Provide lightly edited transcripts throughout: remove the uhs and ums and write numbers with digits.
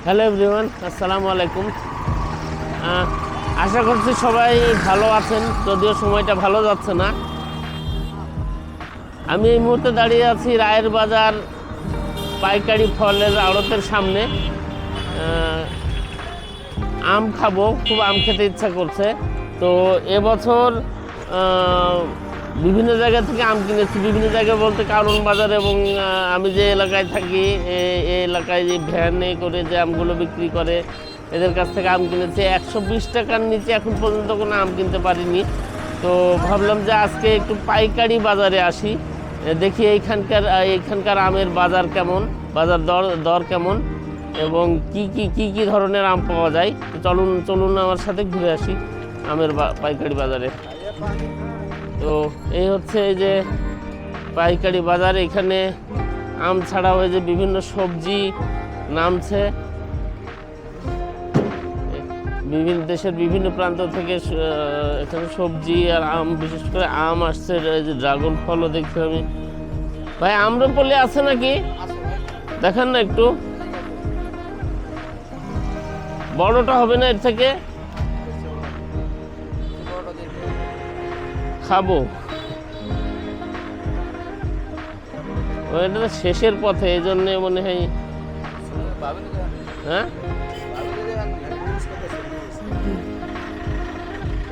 Hello everyone, আসসালামু আলাইকুম। আশা করছি সবাই ভালো আছেন, যদিও সময়টা ভালো যাচ্ছে না। আমি এই মুহূর্তে দাঁড়িয়ে আছি রায়ের বাজার পাইকারি ফলের আড়তের সামনে। আম খাবো, খুব আম খেতে ইচ্ছা করছে। তো এবছর বিভিন্ন জায়গা থেকে আম কিনেছি, বিভিন্ন জায়গায় বলতে কারণ বাজার এবং আমি যে এলাকায় থাকি এই এলাকায় যে ভ্যানে করে যে আমগুলো বিক্রি করে এদের কাছ থেকে আম কিনেছি। 120 টাকার নিচে এখন পর্যন্ত কোনো আম কিনতে পারিনি। তো ভাবলাম যে আজকে একটু পাইকারি বাজারে আসি, দেখি এইখানকার আমের বাজার কেমন, বাজার দর কেমন এবং কি ধরনের আম পাওয়া যায়। তো চলুন আমার সাথে ঘুরে আসি আমের পাইকারি বাজারে। তো এই হচ্ছে এই যে পাইকারি বাজার, এখানে আম ছাড়াও এই যে বিভিন্ন সবজি নামছে। বিভিন্ন দেশের বিভিন্ন প্রান্ত থেকে এখানে সবজি আর আম, বিশেষ করে আম আসছে। এই যে ড্রাগন ফলও দেখছি আমি। ভাই আম্রপলি আছে নাকি? দেখেন না একটু, বড়টা হবে না এর থেকে? খাবো, ওইটা শেষের পথে, এই জন্যে মনে হয়। হ্যাঁ,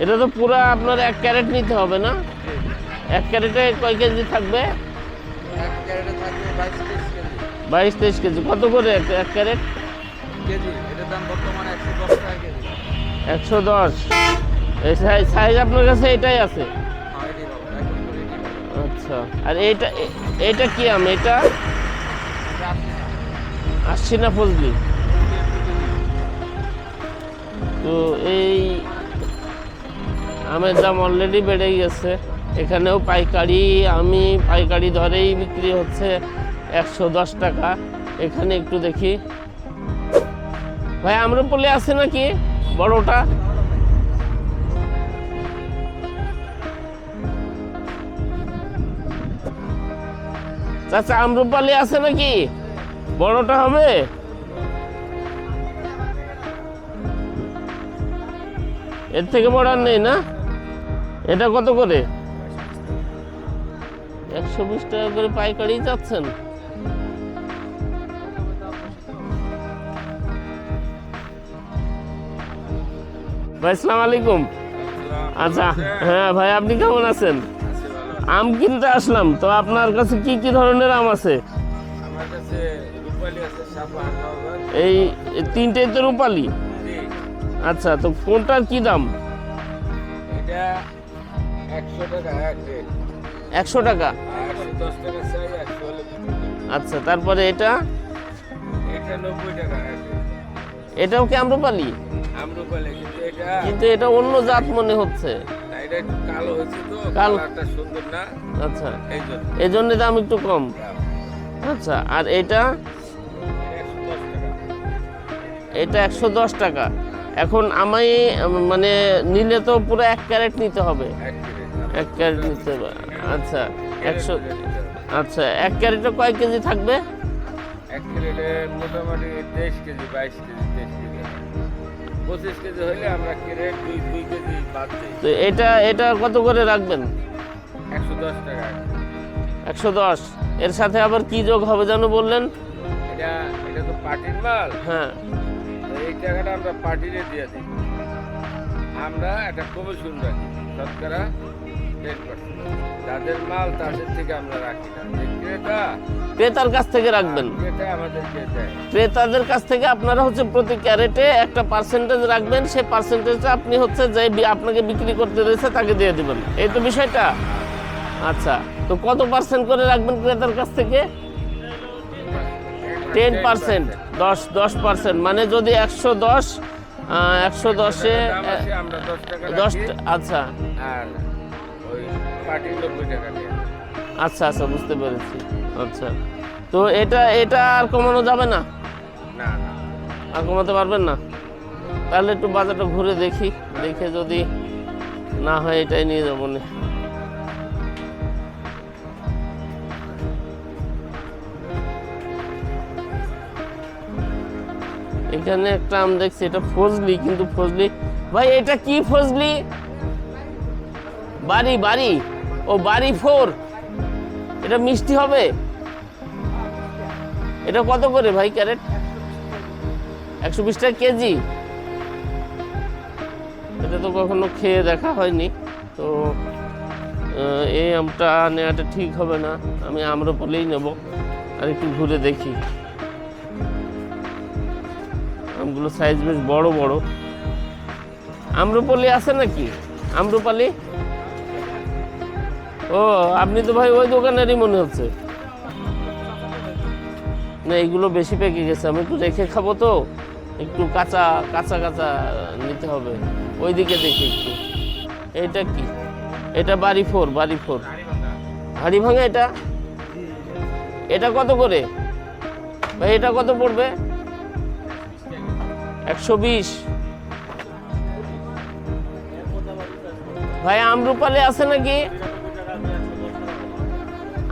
এটা তো পুরো আপনার 1 ক্যারেট নিতে হবে না? 1 ক্যারেটে কয় কেজি থাকবে? 22-23 কেজি। কত করে 1 ক্যারেট? 110। এই সাইজ আপনার কাছে এটাই আছে? আচ্ছা, আর এটা কি আম? এটা আসছি না ফজলি। তো এই আমের দাম অলরেডি বেড়ে গেছে। এখানেও পাইকারি দরেই বিক্রি হচ্ছে 110 টাকা। এখানে একটু দেখি। ভাই আম্রপলি আছে নাকি বড়টা? চাচা আম্রপালি আছে নাকি? বড়টা হবে? এর থেকে বড় আর নেই না? এটা কত করে? 120 টাকা করে পাইকারি যাচ্ছেন। ভাই আসসালামু আলাইকুম। আচ্ছা, হ্যাঁ ভাই, আপনি কেমন আছেন? আম কিনতে আসলাম, তো আপনার কাছে কি ধরনের আম আছে? এই 3টেই তো রূপালি। আচ্ছা, তো কোনটার কি দাম? 100 টাকা। আচ্ছা, তারপরে এটা? 90 টাকা। এটাও কি আম্রপালি? কিন্তু এটা অন্য জাত মনে হচ্ছে। আচ্ছা, এই জন্য দাম একটু কম। আচ্ছা, আর এটা? এটা 110 টাকা। এখন আমি মানে নিলে তো পুরো 1 ক্যারেট নিতে হবে। 1 ক্যারেট নিতে হবে। আচ্ছা, 100। আচ্ছা, 1 ক্যারেটে কয় কেজি থাকবে? 1 ক্যারেটে মোটামুটি 23 কেজি, 22 কেজি, 23 কেজি, 25 কেজি হলে আমরা ক্যারেট 2 কেজি বাদ দিই। তো এটা কত করে রাখবেন? 110 টাকা। 110। এর সাথে আবার কি যোগ হবে যেন বললেন? এটা তো পার্টির মাল। হ্যাঁ, এই টাকাটা আমরা পার্টিরে দিয়ে দিই। আমরা একটা কমিশন রাখি, শতকরা 10%। যাদের মাল তাদের থেকে আমরা রাখি না। ক্রেতার কাছ থেকে রাখবেন। ক্রেতাদের কাছ থেকে আপনারা হচ্ছে প্রতি ক্যারেটে একটা পার্সেন্টেজ রাখবেন। সেই পার্সেন্টেজটা আপনি হচ্ছে যে আপনাকে বিক্রি করতে রয়েছে তাকে দিয়ে দিবেন, এই তো বিষয়টা। আচ্ছা, তো কত পার্সেন্ট করে রাখবেন ক্রেতার কাছ থেকে? 10%। 10%, মানে যদি 110-এ 10। আচ্ছা আচ্ছা, বুঝতে পেরেছি। আচ্ছা, তো এটা আর কমানো যাবে না? আর কমাতে পারবেন না? তাহলে একটু বাজারটা ঘুরে দেখে যদি না হয় এটাই নিয়ে যাবো না। এখানে একটা আম দেখছি, এটা ফজলি, কিন্তু ফজলি ভাই এটা কি ফজলি? বাড়ি বাড়ি, ও বাড়ি 4, এটা মিষ্টি হবে। এটা কত করে ভাই ক্যারেট? 120 টাকা কেজি। এটা তো কখনো খেয়ে দেখা হয়নি, তো এই আমটা নেওয়াটা ঠিক হবে না, আমি আম্রপলিই নেব। আর একটু ঘুরে দেখি, আমগুলো সাইজ বেশ বড় বড়। আম্রপলি আছে নাকি? আম্রপালি? ও আপনি তো ভাই ওই দোকানেরই মনে হচ্ছে। না এগুলো বেশি পেকে গেছে, আমি একটু রেখে খাবো তো, একটু কাঁচা কাঁচা কাঁচা নিতে হবে। ওইদিকে দেখি একটু। এটা কি? এটা বাড়ি 4, বাড়ি 4 হাড়ি ভাঙা। এটা এটা কত করে ভাই? এটা কত পড়বে? 120। ভাই আম্রপালি আছে নাকি?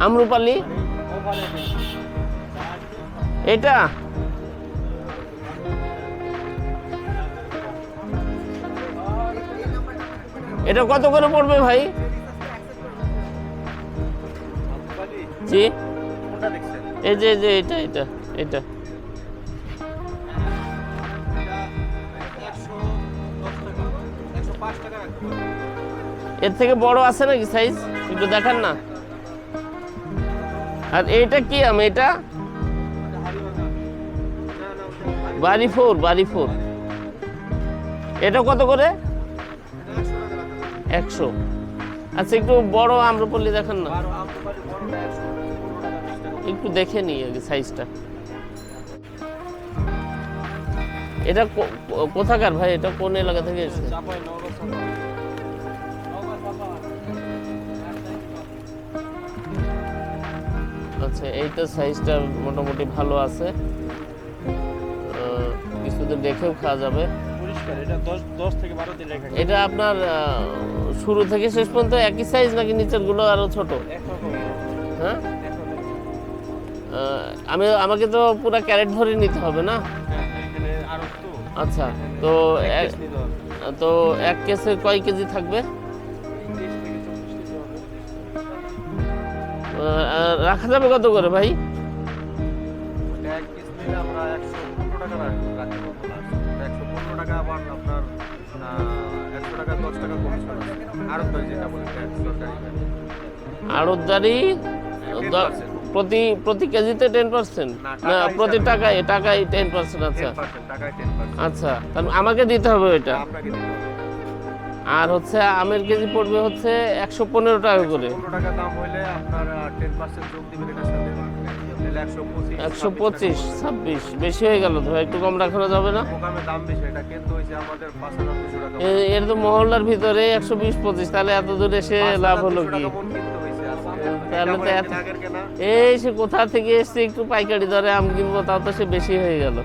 আম্রপালি এটা এটা কত করে পড়বে ভাই? জি এই যে এটা এটা এটা এর থেকে বড় আছে নাকি সাইজ? একটু দেখান না। আর এটা কি আম? এটা বাড়ি 4, বাড়ি 4। এটা কত করে? 100। আচ্ছা একটু বড় আম্রপলি দেখান না, একটু দেখে নিই আগে সাইজটা। এটা কোথাকার ভাই? এটা কোন এলাকা থেকে এসেছে? আচ্ছা এইটা সাইজটা মোটামুটি ভালো আছে, কিছুদিন রেখেও খাওয়া যাবে। এটা আপনার শুরু থেকে শেষ পর্যন্ত একই সাইজ নাকি নিচের গুলো আরো ছোট? হ্যাঁ আমাকে তো পুরো ক্যারেট ভরে নিতে হবে না? আচ্ছা তো তো 1 কেসে কয় কেজি থাকবে? রাখা যাবে কত করে ভাই? আড়তদারি প্রতি কেজিতে 10%? না প্রতি টাকায় 10%? আচ্ছা আচ্ছা, তাহলে আমাকে দিতে হবে ওইটা। আর হচ্ছে আমের কেজি পড়বে হচ্ছে 115 টাকা করে। 125, 26 বেশি হয়ে গেল তো, একটু কম রাখানো যাবে না? এর তো মহল্লার ভিতরে 120-25, তাহলে এত দূরে এসে লাভ হলো কি? তাহলে তো এই সে কোথা থেকে এসছে, একটু পাইকারি দরে আম কিনবো, তাও তো সে বেশি হয়ে গেল।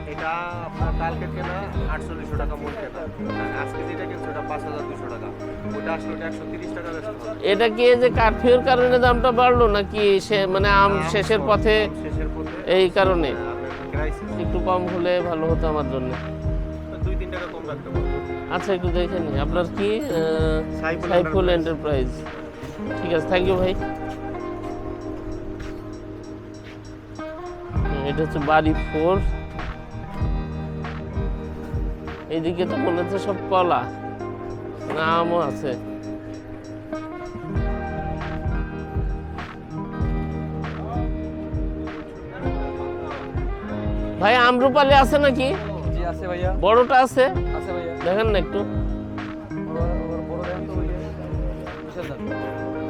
এটা কি যে কারফিউর কারণে দামটা বাড়লো নাকি সে মানে আম শেষের পথে এই কারণে? একটু কম হলে ভালো হতো আমার জন্য। আচ্ছা একটু দেখে নি। আপনার কি? সাইফুল এন্টারপ্রাইজ। ঠিক আছে, থ্যাংক ইউ ভাই। এটা হচ্ছে বাড়ি 4। এইদিকে তো মনে হচ্ছে সব কলা, আমও আছে। ভাই আম্রপালি আছে নাকি? জি আছে ভাইয়া। বড়টা আছে? আছে ভাইয়া। দেখেন না একটু। বড় দেন তো ভাইয়া। বিশাল।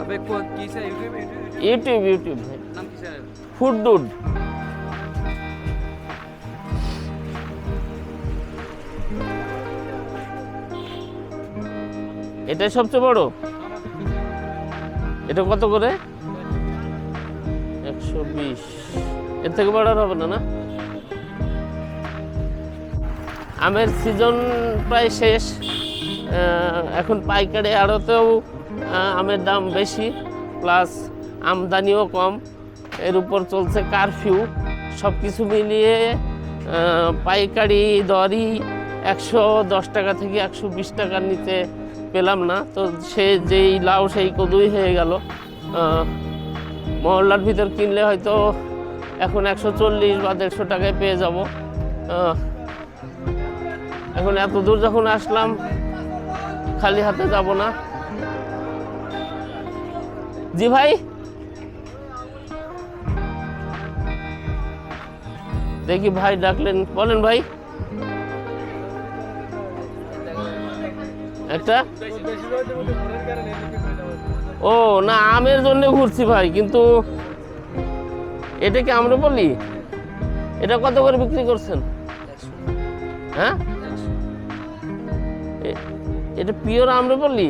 আপনি কি স্যার ইউটিউব ভাই। নাম কি স্যার? Food dude. এটাই সবচেয়ে বড়। এটা কত করে? 120। এর থেকে বড় আর হবে না? না আমের সিজন প্রায় শেষ, এখন পাইকারি আড়তেও আমের দাম বেশি, প্লাস আমদানিও কম, এর উপর চলছে কারফিউ। সব কিছু মিলিয়ে পাইকারি দরই 110 টাকা থেকে 120 টাকার নিচে পেলাম না। তো সে যেই লাউ সেই কদুই হয়ে গেল। মহল্লার ভিতর কিনলে হয়তো এখন 140 বা 150 টাকায় পেয়ে যাব। এখন এত দূর যখন আসলাম খালি হাতে যাব না। জি ভাই, দেখি ভাই ডাকলেন, বলেন ভাই। একটা ও না, আমের জন্য ঘুরছি ভাই, কিন্তু এটা কি আমরা বলি? এটা কত করে বিক্রি করছেন? হ্যাঁ, এটা পিওর আমরা বলি।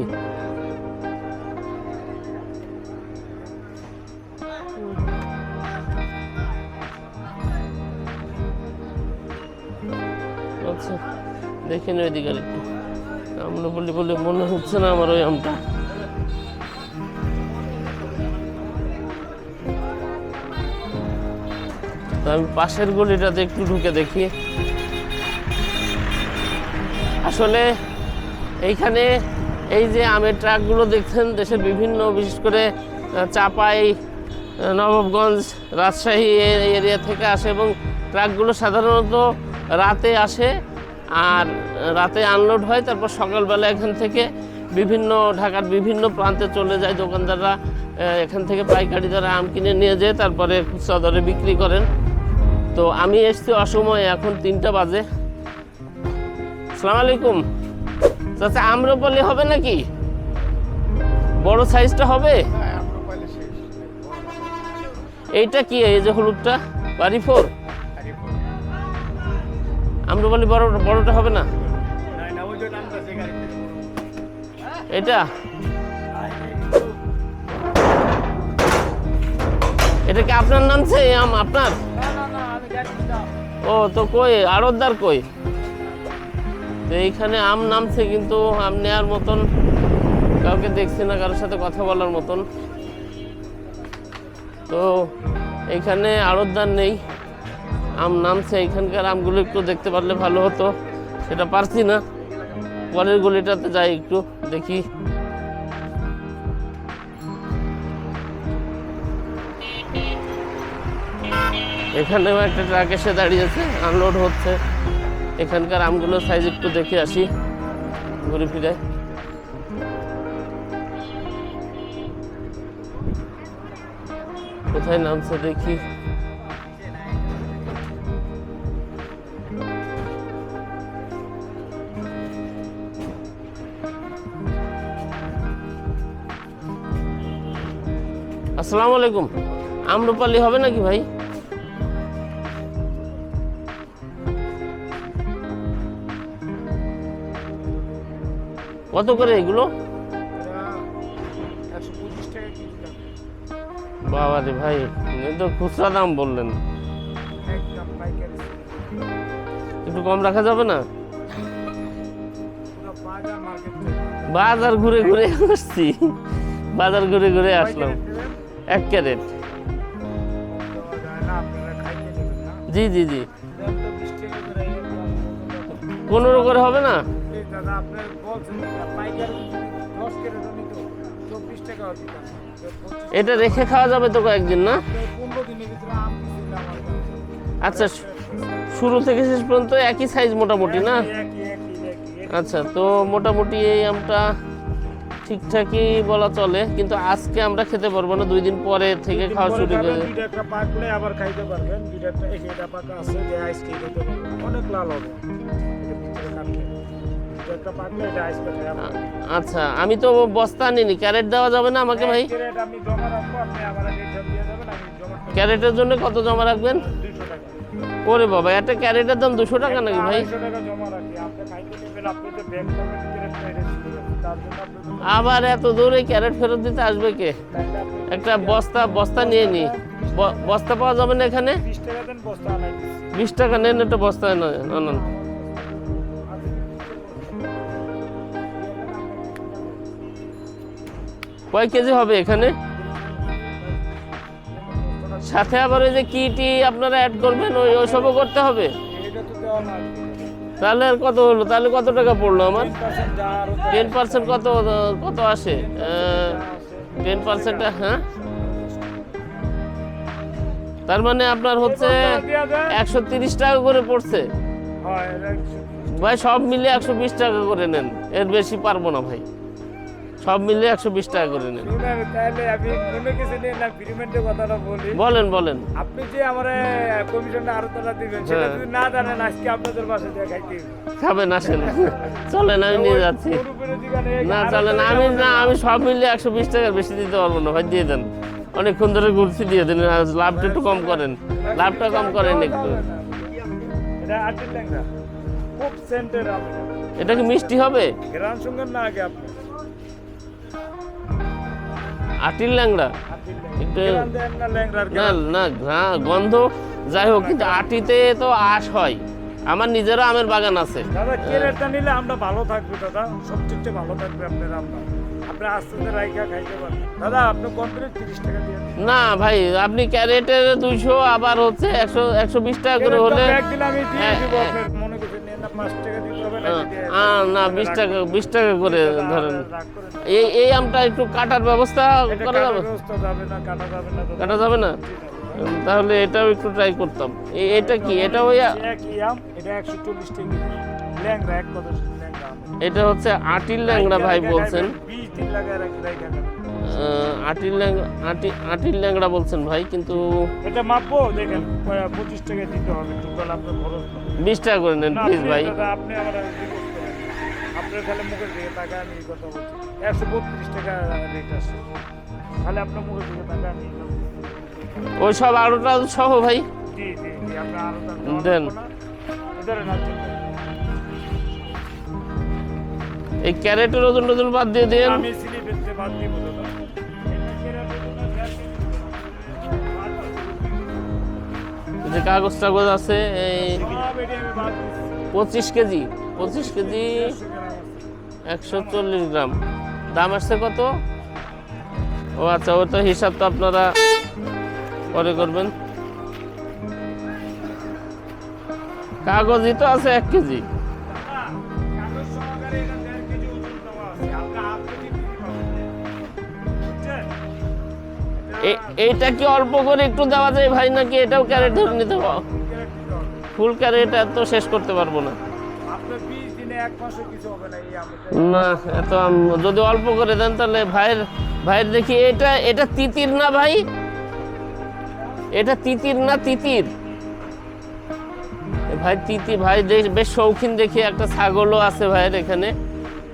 আচ্ছা দেখে নি ওইদিকে একটু। আমরা বলি বলে মনে হচ্ছে না আমার ওই আমটা। তো আমি পাশের গলিটাতে একটু ঢুকে দেখি। আসলে এইখানে এই যে আমের ট্রাকগুলো দেখছেন দেশের বিভিন্ন, বিশেষ করে চাপাই, নবাবগঞ্জ, রাজশাহী এরিয়া থেকে আসে এবং ট্রাকগুলো সাধারণত রাতে আসে আর রাতে আনলোড হয়। তারপর সকালবেলা এখান থেকে বিভিন্ন ঢাকার বিভিন্ন প্রান্তে চলে যায়। দোকানদাররা এখান থেকে পাইকারি দরে আম কিনে নিয়ে যায়, তারপরে খুচরা দরে বিক্রি করেন। তো আমি এসছি অসময়ে, এখন 3টা বাজে। আসসালামু আলাইকুম চাচা, আম্রপালি হবে নাকি? বড় সাইজটা হবে? এইটা কি, এই যে হলুদটা বাড়ি 4? আম্রপালি বড়টা হবে না? এটা এটা কি আপনার নামছে আম আপনার? ও তো কই আড়তদার কই? তো এইখানে আম নামছে, কিন্তু আম নেওয়ার মতন কাউকে দেখছি না, কারোর সাথে কথা বলার মতন। তো এইখানে আড়তদার নেই, আম নামছে। এখানকার আমগুলো একটু দেখতে পারলে ভালো হতো, সেটা পারছি না। পরের গলিটাতে যাই, একটু দেখি। এখানেও একটা ট্রাক এসে দাঁড়িয়েছে, আনলোড হচ্ছে। এখানকার আমগুলোর সাইজ একটু দেখে আসি ঘুরে ফিরে। কোথায় নামছে দেখি। আসসালামু আলাইকুম, আম্রপালি হবে নাকি ভাই? কত করে এগুলো? বাবা রে ভাই, তো খুচরা দাম বললেন, একটু কম রাখা যাবে না? বাজার ঘুরে ঘুরে আসছি, বাজার ঘুরে ঘুরে আসলাম। 1 ক্যারেট। জি জি জি, 15 করে হবে না? এটা রেখে খাওয়া যাবে তো কয়েকদিন, না? আচ্ছা, শুরু থেকে শেষ পর্যন্ত একই সাইজ মোটামুটি, না? আচ্ছা, তো মোটামুটি এই আমটা ঠিকঠাকই বলা চলে, কিন্তু আজকে আমরা খেতে পারবো না, 2 দিন পরে থেকে খাওয়া শুরু করে। একটা পাকলে আবার খাইতে পারবেন। এটা পাকা আছে যে আইস খেতে পারবেন, অনেক লাল হবে। একটা পাকলে এটা আইস পাকা। আচ্ছা, আমি তো বস্তা আনিনি, ক্যারেট দেওয়া যাবে না আমাকে ভাই? ক্যারেট আমি জমা রাখবো, আপনি আবার রিটার্ন দিয়ে যাবেন। আমি জমা ক্যারেটের জন্য কত জমা রাখবেন? 200 টাকা। ওরে বাবা, একটা ক্যারেটের দাম 200 টাকা নাকি ভাই? 200 টাকা জমা রাখি। আপনি খাইতে দিবেন, আপনি তো ব্যাংক থেকে ক্যারেট ফেরত দিবেন, তার জন্য আপনি আবার এত দূরে ক্যারেট ফেরত দিতে আসবে কে? একটা বস্তা নিয়ে নি। বস্তা পাওয়া যাবে না এখানে? 20 টাকা দেন, বস্তা আনাই দিচ্ছি। 20 টাকা নেন, একটা বস্তা না। কয় কেজি হবে এখানে? সাথে আবার ওই যে কিটি আপনারা অ্যাড করবেন, ওইসবও করতে হবে? এটা তো দেওয়া লাগবে। তাহলে আর কত হলো? তাহলে কত টাকা পড়লো আমার? 10% যা আরো 10% কত কত আসে? 10% হ্যাঁ, তার মানে আপনার হচ্ছে 130 টাকা করে পড়ছে হয় এটা ভাই। সব মিলে 120 টাকা করে নেন, এর বেশি পারবো না ভাই। সব মিলে 120 টাকা করে নেন। শুনেন, তাহলে আমি মনে কিছু নিয়ে না পেমেন্টের কথাটা বলি। বলেন বলেন। আপনি যে আমার কমিশনটা আরো টাকা দিবেন সেটা হ্যাঁ। যদি না জানেন আজকে আপনাদের বাসায় দিয়ে খাইতে হবে। খাবেন আসেন, চলেন আমি নিয়ে যাচ্ছি। গরু পেরে দিবেন, এই না আরো চলেন, টাকা আমি দিবেন। আমি সব মিলে 120 টাকার বেশি দিতে পারবো না ভাই, দিয়ে দেন। অনেকক্ষণ ধরে ঘুরছি, দিয়ে দেন। আর লাভটা একটু কম করেন, লাভটা কম করেন একটু। এটা আটির ল্যাংড়া, খুব সেন্টের আপনি এটা কি মিষ্টি হবে? গ্রাম সঙ্গে না আগে আপনি আটির ল্যাংড়া আটির একটু গ্রাম দেন না ল্যাংড়ার না না গন্ধ যাই হোক, কিন্তু আটিতে তো আঁশ হয়। আমার নিজেরও আমের বাগান আছে। দাদা কেরেটটা নিলে আমরা ভালো থাকবে দাদা, সবচেয়ে ভালো থাকবে আপনার আমরা। আপনি আস্তে আস্তে রাইখা খাইতে পারেন দাদা। আপনি কমপ্লিট 30 টাকা দিয়ে দিন। না ভাই, আপনি ক্যারেটের 200 আবার হচ্ছে 120 টাকা করে হলে ব্যাগ দিলে আমি দিয়ে হ্যাঁ, দিব। হ্যাঁ। আপনার মনে করছেন না 5 টাকা দিতে হবে না দিয়ে না 20 টাকা করে ধরেন। রাগ করেন না। এই আমটা একটু কাটার ব্যবস্থা এটা করা কাটার যাবে? ব্যবস্থা যাবে না, কাটা যাবে না দাদা। কাটা যাবে না? তাহলে এটাও একটু ট্রাই করতাম। এটা কি? এটা ওই একই আম, এটা 140 টাকা ল্যাংড়া, এক কথা ল্যাংড়া আম। এটা হচ্ছে আটির ল্যাংড়া ভাই বলছেন। 20 দিন লাগায় রাখা খাবেন। আটির ল্যাংড়া বলছেন ভাই, কিন্তু এটা মাপবো দেখেন 25 টাকা দিতে হবে টোটাল আপনার খরচ। 20 টাকা করে নেন না, প্লিজ please ভাই। দাদা, আপনি আমার রিকোয়েস্ট করেন। আপনার খালি মুখের দিকে টাকা আমি এই কথা বলছি। 132 টাকা রেট আছে। খালি আপনার মুখের দিকে টাকা আমি ওই সব আরোটা সহ ভাই জি জি জি আপনার আরো দেন। ধরেন আছে। এই ক্যারেটের ওজন টোজন বাদ দিয়ে দেন। আমি স্লিপে বাদ দিব দাদা। এটা কেরা দেবো না, এই যে কাগজ টাগজ আছে, এই সব এটি আমি বাদ দিচ্ছি। 25 কেজি 140 গ্রাম। দাম আসছে কত? ও আচ্ছা, ও তো হিসাব তো আপনারা পরে করবেন। কাগজই তো আছে 1 কেজি। কাগজ সহকারে এটা 1.5 কেজি ওজন দেওয়া আছে। আপনি হাফ কেজি বিক্রি করবেন। বুঝছেন? এইটা কি অল্প করে একটু দেওয়া যায় ভাই, নাকি এটাও ক্যারেট ধরে নিতে হবে? ক্যারেট দিতে হবে। ফুল ক্যারেট তো শেষ করতে পারবো না। আপনার 20 দিনে 1 মাসও কিছু হবে না এই আমটা। না এত যদি অল্প করে দেন তাহলে ভাইয়ের দেখি। এটা তিতির না ভাই? এটা তিতির না? তিতির ভাই, তিতির ভাই বেশ শৌখিন দেখি। একটা ছাগলও আছে ভাইয়ের এখানে,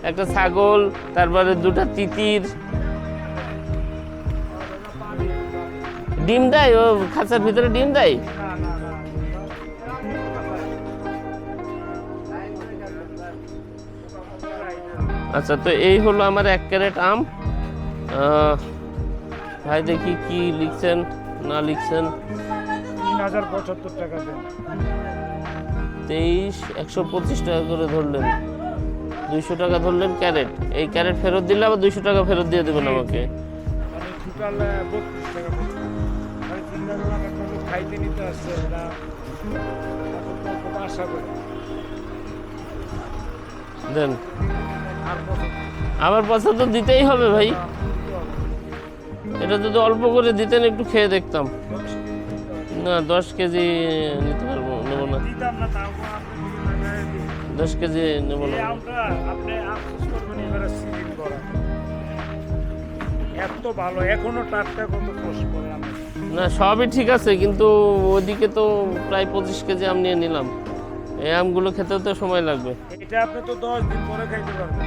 একটা ছাগল, তারপরে 2টা তিতির। ডিম দেয় ও খাঁচার ভিতরে? ডিম দেয়? না না না আচ্ছা, তো এই হলো আমার 1 ক্যারেট আম। ভাই দেখি কি লিখছেন না লিখছেন। 3075 টাকা দেন। 125 টাকা করে ধরলেন, 200 টাকা ধরলেন ক্যারেট। এই ক্যারেট ফেরত দিলে আবার 200 টাকা ফেরত দিয়ে দেবেন আমাকে। মানে টোটাল 32 টাকা পড়ছে। মানে চিন্তা করলাম একটা লোক খাইতে নিতে আসছে না, খুব আশা করে দেন। আর কত আমার পয়সা তো দিতেই হবে ভাই। দিতে হবে? এটা যদি অল্প করে দিতেন একটু খেয়ে দেখতাম। 10 কেজি দিতে হবে। না 10 কেজি নিতে পারবো, নেবো না। দিতাম না, তাও আপনি যদি লাগায় দিন। 10 কেজি নেবো এই না। আমটা আপনি আফসোস করবেন এবারে সিলিং করা। এত ভালো, এখনো টাটকা, কত কষ্ট করে আমি। না সবই ঠিক আছে, কিন্তু ওইদিকে তো প্রায় 25 কেজি আম নিয়ে নিলাম। এই আমগুলো খেতেও তো সময় লাগবে। এটা আপনি তো 10 দিন পরে খাইতে পারবেন।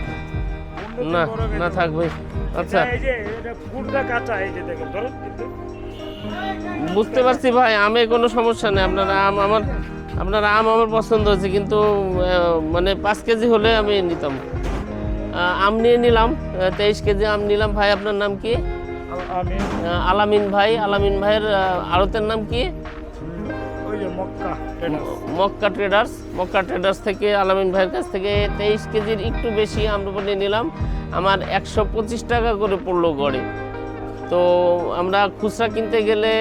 15 দিন না পরে খাইতে না থাক ভাই। পারবেন। আচ্ছা এটা এই যে এটা পুরোটা কাঁচা, এই যে দেখেন ধরেন কিন্তু বুঝতে পারছি ভাই, আমে কোনো সমস্যা নেই। আপনার আম আমার পছন্দ হয়েছে, কিন্তু মানে 5 কেজি হলে আমি নিতাম। আম নিয়ে নিলাম, 23 কেজি আম নিলাম। ভাই আপনার নাম কি? আমি আলামিন ভাই। আলামিন ভাইয়ের আড়তের নাম কি? ওই যে মক্কা ট্রেডার্স। মক্কা ট্রেডার্স থেকে আলামিন ভাইয়ের কাছ থেকে 23 কেজির একটু বেশি আম্রপালি নিলাম। আমার 125 টাকা করে পড়লো গড়ে। তো আমরা খুচরা কিনতে গেলে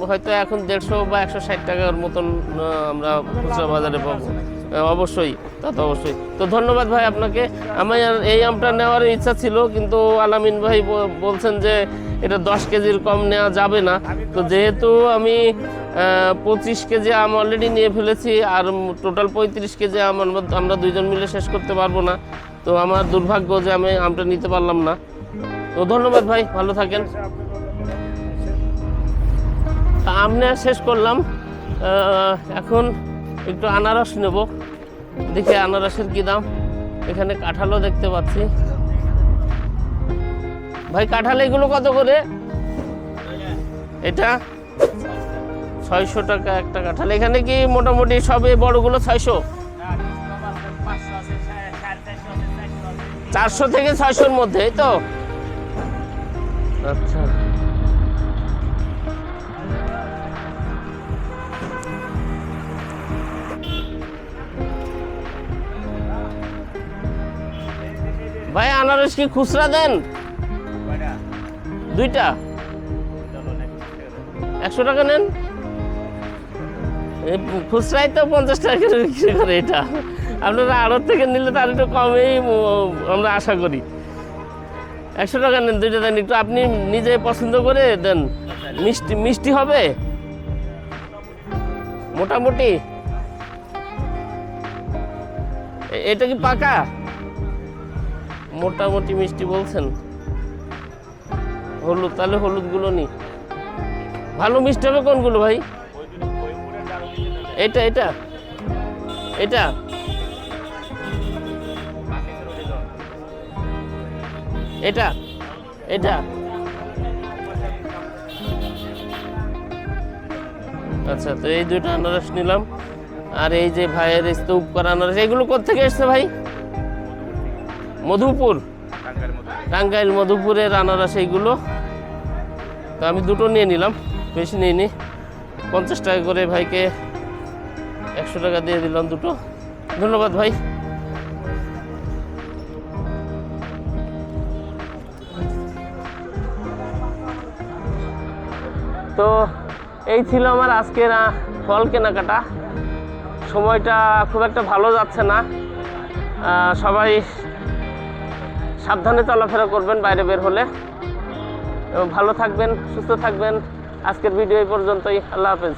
হয়তো এখন 150 বা 160 টাকার মতন আমরা খুচরা বাজারে পাবো। অবশ্যই, তা তো অবশ্যই। তো ধন্যবাদ ভাই আপনাকে। আমার এই আমটা নেওয়ার ইচ্ছা ছিল, কিন্তু আলামিন ভাই বলছেন যে এটা 10 কেজির কম নেওয়া যাবে না। তো যেহেতু আমি 25 কেজি আম অলরেডি নিয়ে ফেলেছি, আর টোটাল 35 কেজি আম আমরা দুইজন মিলে শেষ করতে পারবো না। তো আমার দুর্ভাগ্য যে আমি আমটা নিতে পারলাম না। তো ধন্যবাদ ভাই, ভালো থাকেন। আম নেওয়া শেষ করলাম, এখন একটু আনারস নেব। দেখি আনারসের কি দাম। এখানে কাঁঠালও দেখতে পাচ্ছি। ভাই কাঁঠাল এগুলো কত করে? এটা 600 টাকা একটা কাঁঠাল। এখানে কি মোটামুটি সবে বড়গুলো 600? 400 থেকে 600-র মধ্যে, এই তো? আচ্ছা, ভাই আনারস কি খুচরা দেন? দুইটা 100 টাকা নেন? খুচরাই তো 50 টাকা করে বিক্রি করে। এটা আপনারা আড়ত থেকে নিলে তার একটু কমেই আমরা আশা করি। 100 টাকা নেন, দুইটা দেন। একটু আপনি নিজে পছন্দ করে দেন। মিষ্টি মিষ্টি হবে মোটামুটি। এটা কি পাকা? মোটামুটি মিষ্টি বলছেন। হলুদ, তাহলে হলুদগুলো নি। ভালো মিষ্টি হবে কোনগুলো ভাই? এটা এটা এটা এটা এটা আচ্ছা, তো এই দুইটা আনারস নিলাম। আর এই যে ভাইয়ের স্তূপ করা আনারস, এগুলো কোত্থেকে এসছে ভাই? মধুপুর, টাঙ্গাইল মধুপুরের আনারস এইগুলো। তো আমি দুটো নিয়ে নিলাম, বেশি নিইনি। 50 টাকা করে ভাইকে 100 টাকা দিয়ে দিলাম দুটো। ধন্যবাদ ভাই। তো এই ছিল আমার আজকের ফল কেনাকাটা। সময়টা খুব একটা ভালো যাচ্ছে না। সবাই সাবধানে চলাফেরা করবেন বাইরে বের হলে, এবং ভালো থাকবেন, সুস্থ থাকবেন। আজকের ভিডিও এই পর্যন্তই। আল্লাহ হাফেজ।